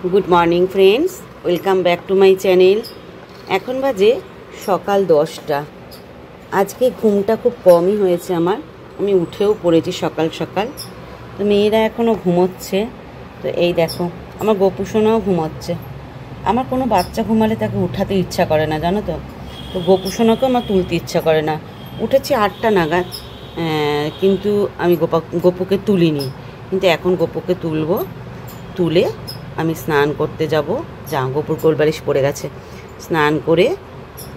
Good morning friends, welcome back to my channel. এখন বাজে সকাল 10টা। আজকে ঘুমটা খুব কমই হয়েছে আমার, আমি উঠেও পড়েছি সকাল সকাল। তো মেয়েরা এখনও ঘুমোচ্ছে। তো এই দেখো আমার গোপুসোনাও ঘুমোচ্ছে। আমার কোনো বাচ্চা ঘুমালে তাকে উঠাতে ইচ্ছা করে না, জানো তো। তো গোপুসোনাকেও আমার তুলতে ইচ্ছা করে না। উঠেছি 8টা নাগাদ, কিন্তু আমি গপুকে তুলিনি। কিন্তু এখন গপুকে তুলবো, তুলে আমি স্নান করতে যাব। গপুর কোলবালিশ পড়ে গেছে, স্নান করে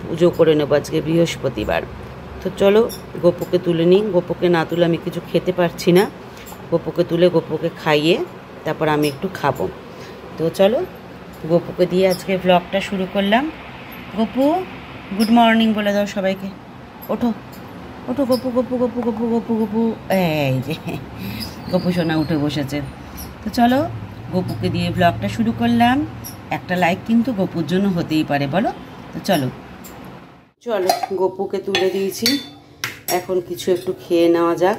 পুজো করে নেবো। আজকে বৃহস্পতিবার। তো চলো গপুকে তুলে নিই। গপুকে না তুলে আমি কিছু খেতে পারছি না। গপুকে তুলে গপুকে খাইয়ে তারপর আমি একটু খাবো। তো চলো গপুকে দিয়ে আজকে ব্লগটা শুরু করলাম। গপু গুড মর্নিং বলে দাও সবাইকে। ওঠো ওঠো গপু গপু গপু গপু গপু গপু। এই যে গপু সোনা উঠে বসেছে। তো চলো গপুকে দিয়ে ব্লগটা শুরু করলাম। একটা লাইক কিন্তু গপুর জন্য হতেই পারে, বলো। তো চলো চলো গপুকে তুলে দিয়েছি, এখন কিছু একটু খেয়ে নেওয়া যাক।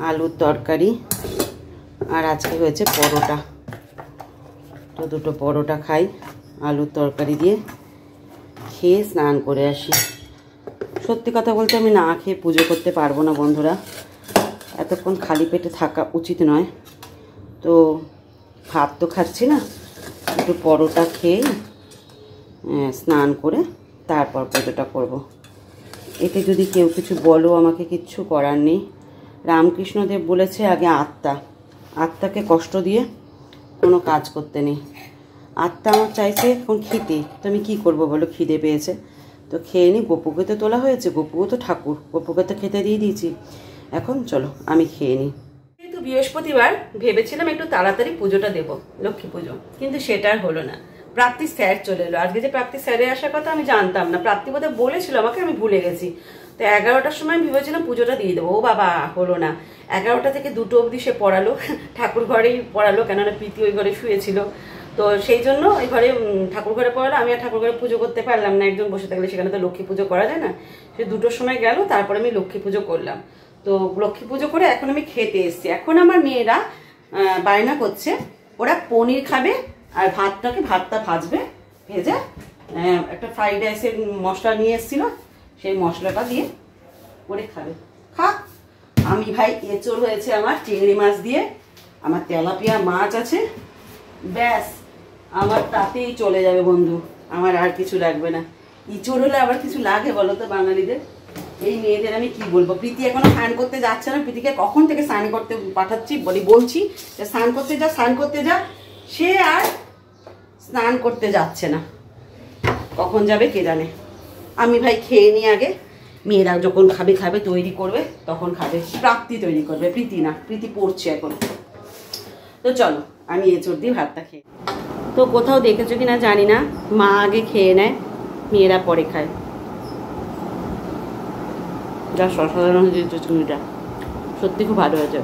আলুর তরকারি আর আজকে হয়েছে পরোটা। তো দুটো পরোটা খাই আলুর তরকারি দিয়ে, খেয়ে স্নান করে আসি। সত্যি কথা বলতে আমি না খেয়ে পুজো করতে পারবো না বন্ধুরা, এতক্ষণ খালি পেটে থাকা উচিত নয়। তো ভাত তো খাচ্ছি না, একটু পরোটা খেয়ে স্নান করে তারপর পুজোটা করব। এতে যদি কেউ কিছু বলো আমাকে কিচ্ছু করার নেই। রামকৃষ্ণদেব বলেছে আগে আত্মাকে কষ্ট দিয়ে কোনো কাজ করতে নেই। আত্মা আমার চাইছে এখন খেতে, তো আমি কী করবো বলো, খিদে পেয়েছে তো খেয়ে নিই। গপুকে তো তোলা হয়েছে, গপুও তো ঠাকুর, গপুকে তো খেতে দিয়ে দিয়েছি। এখন চলো আমি খেয়ে নিই। যেহেতু বৃহস্পতিবার ভেবেছিলাম একটু তাড়াতাড়ি পুজোটা দেব, লক্ষ্মী পুজো, কিন্তু সেটা আর হলো না। প্রাপ্তি স্যার চলে এলো। আজকে যে প্রাপ্তি স্যারের আসার কথা আমি জানতাম না, প্রাপ্তি বোধহয় বলেছিল আমাকে, আমি ভুলে গেছি। তো 11টার সময় আমি ভেবেছিলাম পুজোটা দিয়ে দেবো। ও বাবা, হলো না। 11টা থেকে 2টো অবধি সে পড়ালো, ঠাকুর ঘরেই পড়ালো, কেননা প্রীতি ওই ঘরে শুয়েছিল। তো সেই জন্য ওই ঘরে ঠাকুর ঘরে পড়ালো। আমি আর ঠাকুর ঘরে পুজো করতে পারলাম না, একজন বসে থাকলে সেখানে তো লক্ষ্মী পুজো করা যায় না। সে 2টোর সময় গেল, তারপরে আমি লক্ষ্মী পুজো করলাম। তো লক্ষ্মী পুজো করে এখন আমি খেতে এসেছি। এখন আমার মেয়েরা বায়না করছে ওরা পনির খাবে আর ভাতটা ভাজবে, ভেজে একটা ফ্রাইড রাইসের মশলা নিয়ে এসেছিল, সেই মশলাটা দিয়ে করে খাবে। আমি ভাই এঁচড় হয়েছে আমার চিংড়ি মাছ দিয়ে, আমার তেলাপিয়া মাছ আছে, ব্যাস আমার তাতেই চলে যাবে বন্ধু। আমার আর কিছু লাগবে না। ইঁচড় হলে আবার কিছু লাগে বলো তো বাঙালিদের। এই মেয়েদের আমি কি বলবো। প্রীতি এখনো স্নান করতে যাচ্ছে না। প্রীতিকে কখন থেকে স্নান করতে পাঠাচ্ছি, বলছি যে স্নান করতে যা, সে আর স্নান করতে যাচ্ছে না। কখন যাবে কে জানে। আমি ভাই খেয়ে নিই আগে, মেয়েরা যখন খাবে তৈরি করবে তখন খাবে। প্রাপ্তি তৈরি করবে, প্রীতি না, প্রীতি পড়ছে এখন। তো চলো আমি এঁচড় দিয়ে ভাতটা খেয়ে। তো কোথাও দেখেছো কিনা জানি না, মা আগে খেয়ে নেয়, মেয়েরা পরে খায়। যা অসাধারণ হয়েছে চিংড়িটা, সত্যি খুব ভালো হয়েছে।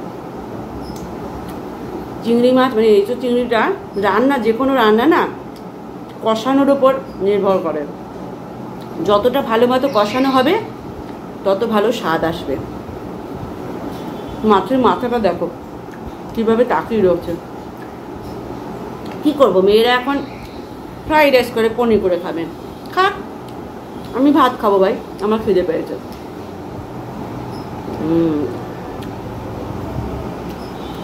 চিংড়ি মাছ মানে এই চিংড়িটা রান্না, যে কোনো রান্না না কষানোর ওপর নির্ভর করে। যতটা ভালো মতো কষানো হবে তত ভালো স্বাদ আসবে। মাছের মাথাটা দেখো কীভাবে তাকিয়ে রয়েছে। কী করবো, মেয়েরা এখন ফ্রাইড রাইস করে পনির করে খাবে, খাক। আমি ভাত খাবো ভাই, আমার খিদে পেয়েছে।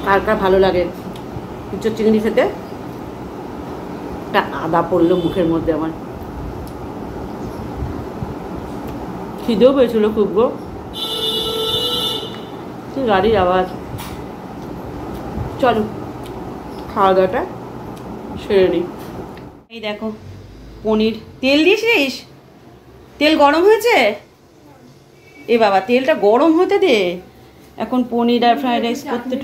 কার কার ভালো লাগে কিছু চিংড়ি খেতে। একটা আদা পড়লো মুখের মধ্যে, আমার খিদেও পেয়েছিল খুব গো। গাড়ির আওয়াজ। চলো খাওয়া দাওয়াটা সেরে নিই। এই দেখো পনির, তেল দিয়েছিস? তেল গরম হয়েছে? এ বাবা, তেলটা গরম হতে দে। এখন পনির আর ফ্রাইড রাইস করতে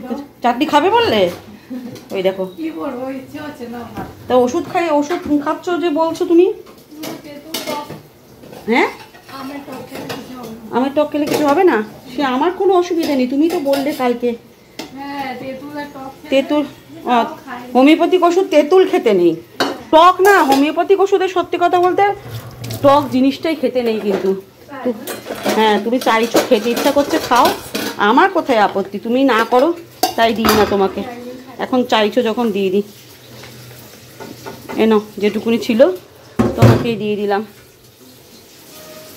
চাটনি খাবে বললে? ওই দেখো, তা ওষুধ খাচ্ছ যে বলছো তুমি? হ্যাঁ, আমার টক খেলে কিছু হবে না। সে আমার কোনো অসুবিধা নেই, তুমি তো বললে কালকে তেঁতুল। হোমিওপ্যাথিক ওষুধ তেঁতুল খেতে নেই, টক না। হোমিওপ্যাথিক ওষুধে সত্যি কথা বলতে টক জিনিসটাই খেতে নেই কিন্তু। হ্যাঁ, তুমি চাইছো, খেতে ইচ্ছা করছে খাও, আমার কোথায় আপত্তি। তুমি না করো তাই দিই না তোমাকে, এখন চাইছো যখন দিয়ে দিই। এনো যেটুকুনি ছিল তোমাকেই দিয়ে দিলাম,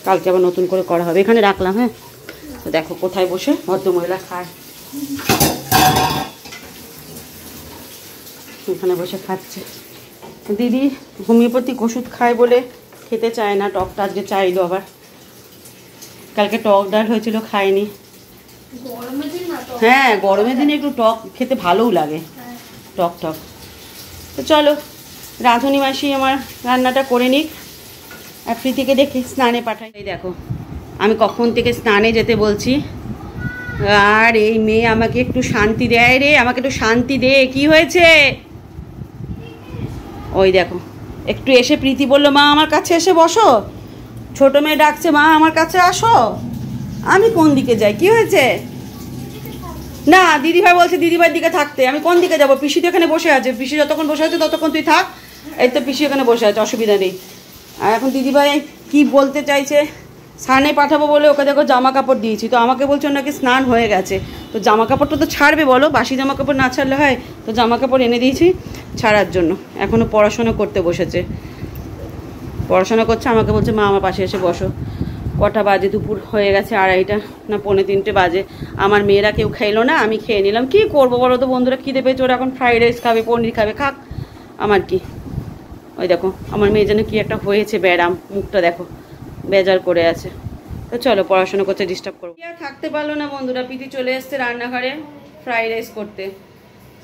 কালকে আবার নতুন করে করা হবে। এখানে রাখলাম। হ্যাঁ, তো দেখো কোথায় বসে ভদ্রমহিলা খায়, এখানে বসে খাচ্ছে। দিদি হোমিওপ্যাথিক ওষুধ খায় বলে খেতে চায় না, টকটা আজকে চাইলো আবার। কালকে টক ডাল হয়েছিল, খায়নি। হ্যাঁ, গরমের দিনে একটু টক খেতে ভালোও লাগে, টক টক। তো চলো রাঁধুনি মাসি আমার রান্নাটা করে নিক, আর প্রীতিকে দেখি স্নানে পাঠাই। এই দেখো আমি কখন থেকে স্নানে যেতে বলছি, আর এই মেয়ে আমাকে একটু শান্তি দেয় রে, আমাকে একটু শান্তি দে। কি হয়েছে? ওই দেখো একটু এসে প্রীতি বললো মা আমার কাছে এসে বসো, ছোট মেয়ে ডাকছে মা আমার কাছে আসো। আমি কোন দিকে যাই? কি হয়েছে? না দিদিভাই বলছে দিদিভাইয়ের দিকে থাকতে, আমি কোন দিকে যাবো? পিসি তো এখানে বসে আছে, পিসি যতক্ষণ বসে আছে ততক্ষণ তুই থাক। এই তো পিসি এখানে বসে আছে, অসুবিধা নেই। আর এখন দিদিভাই কি বলতে চাইছে, স্নানে পাঠাবো বলে ওকে দেখো জামা কাপড় দিয়েছি, তো আমাকে বলছে ওনাকে স্নান হয়ে গেছে, তো জামা কাপড়টা তো ছাড়বে বলো, বাসি জামা কাপড় না ছাড়লে হয়? তো জামা কাপড় এনে দিয়েছি ছাড়ার জন্য। এখনও পড়াশোনা করতে বসেছে, পড়াশোনা করছে, আমাকে বলছে মা আমার পাশে এসে বসো। কটা বাজে? দুপুর হয়ে গেছে 2:30 না 2:45 বাজে। আমার মেয়েরা কেউ খেলো না, আমি খেয়ে নিলাম। কি করবো বলো তো বন্ধুরা, খিদে পেয়েছে, ওরা এখন ফ্রাইড রাইস খাবে, পনির খাবে, খাক, আমার কি। ওই দেখো আমার মেয়ে যেন কি একটা হয়েছে, ব্যারাম, মুখটা দেখো বেজার করে আছে। তো চলো পড়াশোনা করতে ডিস্টার্ব করবো। আর থাকতে পারলো না বন্ধুরা, প্রীতি চলে এসছে রান্নাঘরে ফ্রাইড রাইস করতে।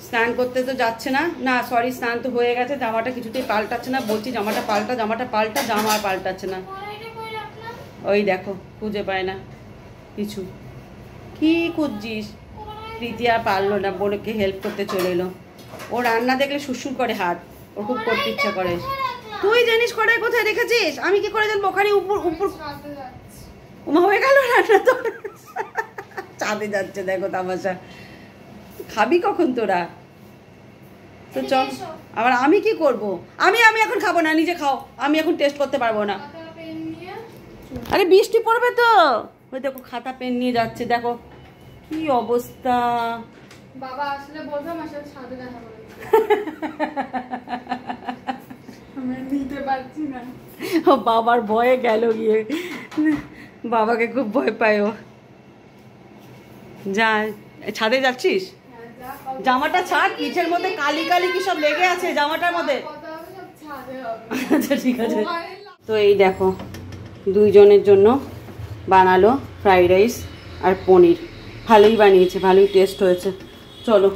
স্নান করতে তো যাচ্ছে না, না সরি স্নান তো হয়ে গেছে, জামাটা কিছুতেই পাল্টাচ্ছে না, বলছি জামাটা পাল্টা, জামাটা পাল্টা, জামা আর পাল্টাচ্ছে না। ওই দেখো খুঁজে পায় না কিছু। কি খুঁজছিস? প্রীতি আর পারলো না, বোনকে হেল্প করতে চলে এলো। ও রান্না দেখলে সুরসুর করে হাত, ওর খুব করতে ইচ্ছা করে। তুই জানিস কড়াই কোথায় রেখেছিস? আমি কি করে জানবো? ওখানে উপর উপর উমা হয়ে গেল রান্না তো। চাঁদে যাচ্ছে দেখো তামাশা। খাবি কখন তোরা? তো চল। আবার আমি কি করব? আমি এখন খাবো না, নিজে খাও, আমি এখন টেস্ট করতে পারবো না। আরে বৃষ্টি পড়বে তো। ওই দেখো খাতা পেন নিয়ে যাচ্ছে, দেখো কি অবস্থা। বাবা আসলে বলতাম আসলে ছাদে দেখা করে। আমি নিতে পারছি না। ও বাবার ভয়ে গেল গিয়ে, বাবাকে খুব ভয় পায় ও। যা ছাদে যাচ্ছিস? জামাটা ছাড়, পিঠের মধ্যে কালি কালি কি সব লেগে আছে জামাটার মধ্যে। আচ্ছা ঠিক আছে। তো এই দেখো দুইজনের জন্য বানালো ফ্রাইড রাইস আর পনির, ভালোই বানিয়েছে, ভালোই টেস্ট হয়েছে। চলো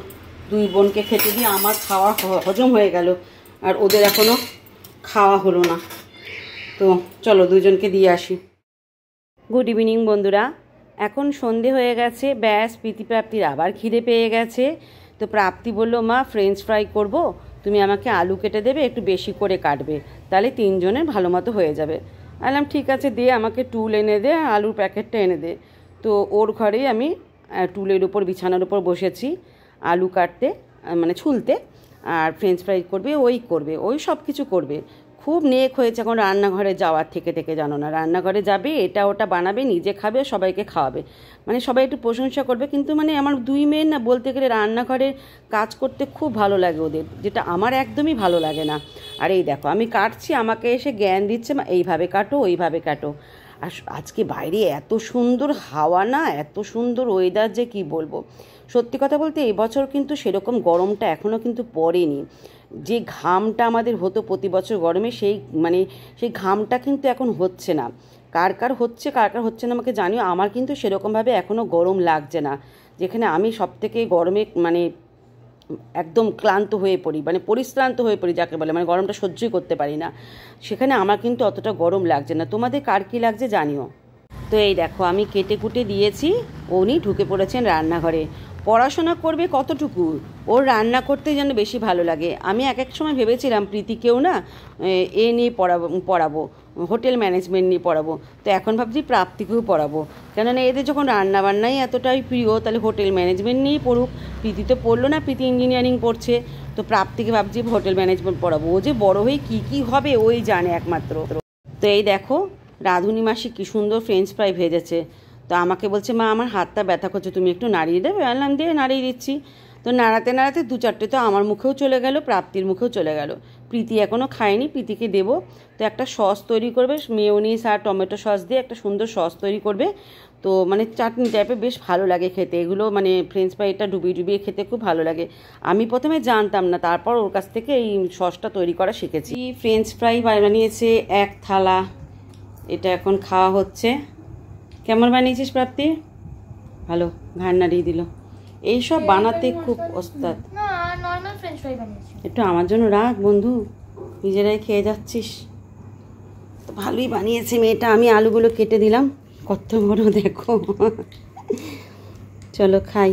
দুই বোনকে খেতে দিয়ে আমার খাওয়া হজম হয়ে গেল, আর ওদের এখনও খাওয়া হলো না। তো চলো দুজনকে দিয়ে আসি। গুড ইভিনিং বন্ধুরা, এখন সন্ধে হয়ে গেছে, ব্যাস প্রীতি প্রাপ্তির আবার খিদে পেয়ে গেছে। তো প্রাপ্তি বললো মা ফ্রেঞ্চ ফ্রাই করব, তুমি আমাকে আলু কেটে দেবে, একটু বেশি করে কাটবে, তাহলে তিনজনের ভালো মতো হয়ে যাবে। বললাম ঠিক আছে দে, আমাকে টুল এনে দে, আলুর প্যাকেটটা এনে দে। তো ওর ঘরেই আমি টুলের উপর বিছানার উপর বসেছি আলু কাটতে, মানে ছুলতে, আর ফ্রেঞ্চ ফ্রাই করবে, ওই সব কিছু করবে। খুব নেক হয়েছে এখন রান্নাঘরে যাওয়ার থেকে থেকে, জানো না, রান্নাঘরে যাবে, এটা ওটা বানাবে, নিজে খাবে, সবাইকে খাওয়াবে, মানে সবাই একটু প্রশংসা করবে। কিন্তু মানে আমার দুই মেয়ের না বলতে গেলে রান্নাঘরে কাজ করতে খুব ভালো লাগে ওদের, যেটা আমার একদমই ভালো লাগে না। আর এই দেখো আমি কাটছি, আমাকে এসে জ্ঞান দিচ্ছে এইভাবে কাটো, ওইভাবে কাটো। আর আজকে বাইরে এত সুন্দর হাওয়া না, এত সুন্দর ওয়েদার যে কি বলবো। সত্যি কথা বলতে এবছর কিন্তু সেরকম গরমটা এখনও কিন্তু পড়েনি। যে ঘামটা আমাদের হতো প্রতি বছর গরমে, সেই ঘামটা কিন্তু এখন হচ্ছে না। কার কার হচ্ছে না আমাকে জানিও। আমার কিন্তু সেরকমভাবে এখনও গরম লাগছে না, যেখানে আমি সবথেকে গরমে একদম ক্লান্ত হয়ে পড়ি, পরিশ্রান্ত হয়ে পড়ি যাকে বলে, গরমটা সহ্যই করতে পারি না, সেখানে আমার কিন্তু অতটা গরম লাগছে না। তোমাদের কার কী লাগছে জানিও। তো এই দেখো আমি কেটে কুটে দিয়েছি, উনি ঢুকে পড়েছেন রান্নাঘরে। পড়াশোনা করবে কতটুকু, ওর রান্না করতে যেন বেশি ভালো লাগে। আমি এক সময় ভেবেছিলাম প্রীতিকেও না নিয়ে পড়াবো, হোটেল ম্যানেজমেন্ট নিয়ে পড়াবো। তো এখন ভাবছি প্রাপ্তিকেও পড়াবো, কেননা এদের যখন রান্নাবান্নাই এতটাই প্রিয়, তাহলে হোটেল ম্যানেজমেন্ট নিয়েই পড়ুক। প্রীতি তো পড়লো না, প্রীতি ইঞ্জিনিয়ারিং পড়ছে, তো প্রাপ্তিকে ভাবছি হোটেল ম্যানেজমেন্ট পড়াবো। ও যে বড় হয়ে কী হবে ওই জানে একমাত্র। তো এই দেখো রাঁধুনি মাসি কী সুন্দর ফ্রেঞ্চ ফ্রাই ভেজেছে। তো আমাকে বলছে মা আমার হাতটা ব্যথা করছে, তুমি একটু নাড়িয়ে দেবে? বললাম দিয়ে নাড়িয়ে দিচ্ছি। তো নাড়াতে নাড়াতে 2-4টে তো আমার মুখেও চলে গেল, প্রাপ্তির মুখেও চলে গেল। প্রীতি এখনও খায়নি, প্রীতিকে দেবো। তো একটা সস তৈরি করবে, মেয়োনিজ আর টমেটো সস দিয়ে একটা সুন্দর সস তৈরি করবে। তো মানে চাটনি টাইপের বেশ ভালো লাগে খেতে এগুলো, মানে ফ্রেঞ্চ ফ্রাইটা ডুবিয়ে ডুবিয়ে খেতে খুব ভালো লাগে। আমি প্রথমে জানতাম না, তারপর ওর কাছ থেকে এই সসটা তৈরি করা শিখেছি। ফ্রেঞ্চ ফ্রাই বানিয়েছে 1 থালা, এটা এখন খাওয়া হচ্ছে। কেমন বানিয়েছিস প্রাপ্তি? ভালো, ঘাড় নাড়িয়ে দিল। এইসব বানাতে খুব ওস্তাদ। না, নরমাল ফ্রেঞ্চ ফ্রাই বানিয়েছি। একটু আমার জন্য রাখ বন্ধু, নিজেরাই খেয়ে যাচ্ছিস। তো ভালোই বানিয়েছে মেয়েটা। আমি আলুগুলো কেটে দিলাম, কত বড় দেখো। চলো খাই।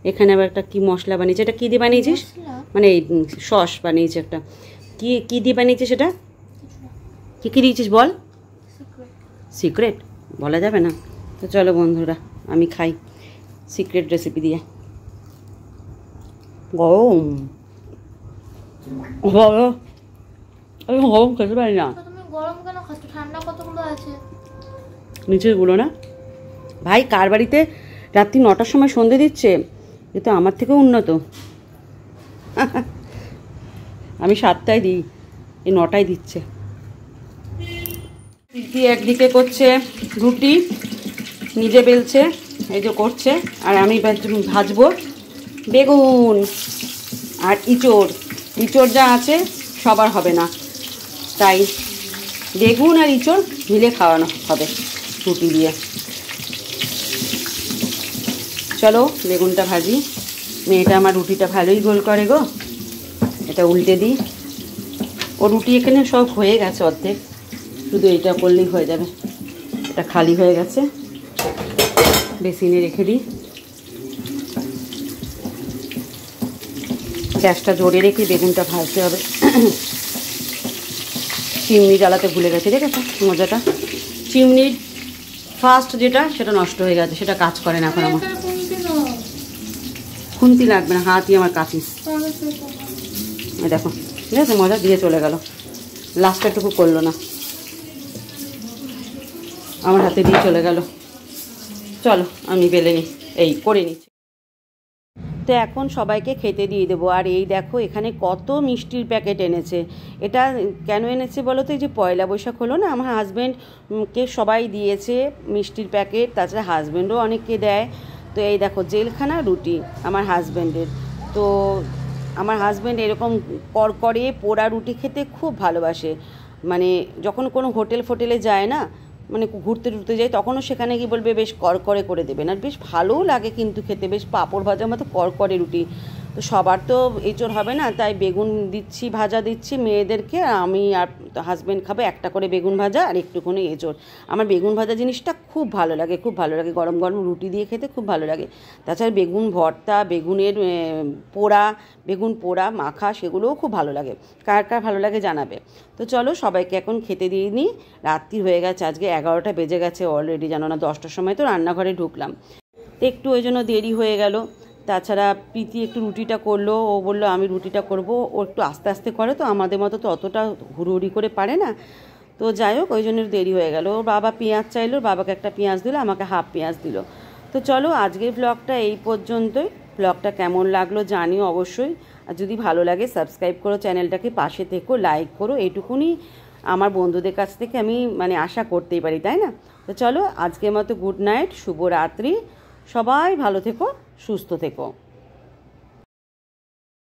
এখানে আবার একটা কি মশলা বানিয়েছে, এটা কী দিয়ে বানিয়েছিস? মানে এই সস বানিয়েছে একটা, কি দিয়ে বানিয়েছিস সেটা? কী দিয়েছিস বল? সিক্রেট বলা যাবে না। তো চলো বন্ধুরা, আমি খাই সিক্রেট রেসিপি দিয়ে। গরম, আমি গরম খেতে পারি না। তুমি গরম কেন খাচ্ছ? ঠান্ডা কতগুলো আছে নিচের গুলো না ভাই, কার বাড়িতে রাত্রি 9টার সময় সন্ধে দিচ্ছে, এ তো আমার থেকেও উন্নত। আমি 7টায় দিই, এই 9টায় দিচ্ছে। প্রীতি একদিকে করছে রুটি, নিজে বেলছে, এই যে করছে, আর আমি ভাজবো বেগুন আর ইঁচড়। ইঁচড় যা আছে সবার হবে না, তাই বেগুন আর ইঁচড় মিলে খাওয়ানো হবে রুটি দিয়ে। চলো বেগুনটা ভাজি। মেয়েটা আমার রুটিটা ভালোই গোল করে গো, এটা উল্টে দিই। ও রুটি এখানে সব হয়ে গেছে অর্ধেক, শুধু এটা করলেই হয়ে যাবে। এটা খালি হয়ে গেছে, বেসিনে রেখে দিই। গ্যাসটা জোরে রেখে বেগুনটা ভাজতে হবে। চিমনি জ্বালাতে ভুলে গেছে, দেখেছো মজাটা? চিমনির ফার্স্ট যেটা, সেটা নষ্ট হয়ে গেছে, সেটা কাজ করে না এখন আমার। খুন্তি লাগবে না, হাতই আমার কাচিস। দেখো ঠিক আছে, মজা দিয়ে চলে গেল, লাস্টটাটুকু করলো না, আমার হাতে দিয়ে চলে গেল। চলো আমি বেলে নিই, এই করে নিচ্ছি। তো এখন সবাইকে খেতে দিয়ে দেবো। আর এই দেখো এখানে কত মিষ্টির প্যাকেট এনেছে। এটা কেন এনেছে বলো তো? এই যে পয়লা বৈশাখ হলো না, আমার হাজব্যান্ডকে সবাই দিয়েছে মিষ্টির প্যাকেট, তাছাড়া হাজব্যান্ডও অনেককে দেয়। তো এই দেখো জেলখানা রুটি আমার হাজব্যান্ডের। তো আমার হাজব্যান্ড এরকম করকরে পোড়া রুটি খেতে খুব ভালোবাসে। মানে যখন কোনো হোটেল ফোটেলে যায় না, মানে ঘুরতে টুরতে যাই, তখনও সেখানে কি বলবে বেশ করকরে করে দেবেন, আর বেশ ভালোও লাগে কিন্তু খেতে, বেশ পাঁপড় ভাজার মতো করকরে রুটি। তো সবার তো এঁচড় হবে না, তাই বেগুন দিচ্ছি, ভাজা দিচ্ছি মেয়েদেরকে, আর আমি আর হাজব্যান্ড খাবে একটা করে বেগুন ভাজা আর একটুখানি এঁচড়। আমার বেগুন ভাজা জিনিসটা খুব ভালো লাগে, খুব ভালো লাগে, গরম গরম রুটি দিয়ে খেতে খুব ভালো লাগে। তাছাড়া বেগুন ভর্তা, বেগুনের পোড়া, বেগুন পোড়া মাখা, সেগুলোও খুব ভালো লাগে। কার কার ভালো লাগে জানাবে। তো চলো সবাইকে এখন খেতে দিয়ে নিই। রাত্রি হয়ে গেছে, আজকে 11টা বেজে গেছে অলরেডি, জানো না? 10টার সময় তো রান্নাঘরে ঢুকলাম, তো একটু ওই জন্য দেরি হয়ে গেল। তাছাড়া প্রীতি একটু রুটিটা করলো, ও বললো আমি রুটিটা করব, ও একটু আস্তে আস্তে করে, তো আমাদের মতো তো অতটা হুড়োহুড়ি করে পারে না। তো যাই হোক, ওই জন্য দেরি হয়ে গেল। ওর বাবা পেঁয়াজ চাইলো, বাবাকে একটা পেঁয়াজ দিল, আমাকে হাফ পেঁয়াজ দিল। তো চলো আজকের ব্লগটা এই পর্যন্তই। ব্লগটা কেমন লাগলো জানিও অবশ্যই, আর যদি ভালো লাগে সাবস্ক্রাইব করো চ্যানেলটাকে, পাশে থেকো, লাইক করো, এইটুকুনি আমার বন্ধুদের কাছ থেকে আমি মানে আশা করতেই পারি, তাই না? তো চলো আজকের মতো গুড নাইট, শুভরাত্রি, সবাই ভালো থেকো, সুস্থ থেকো।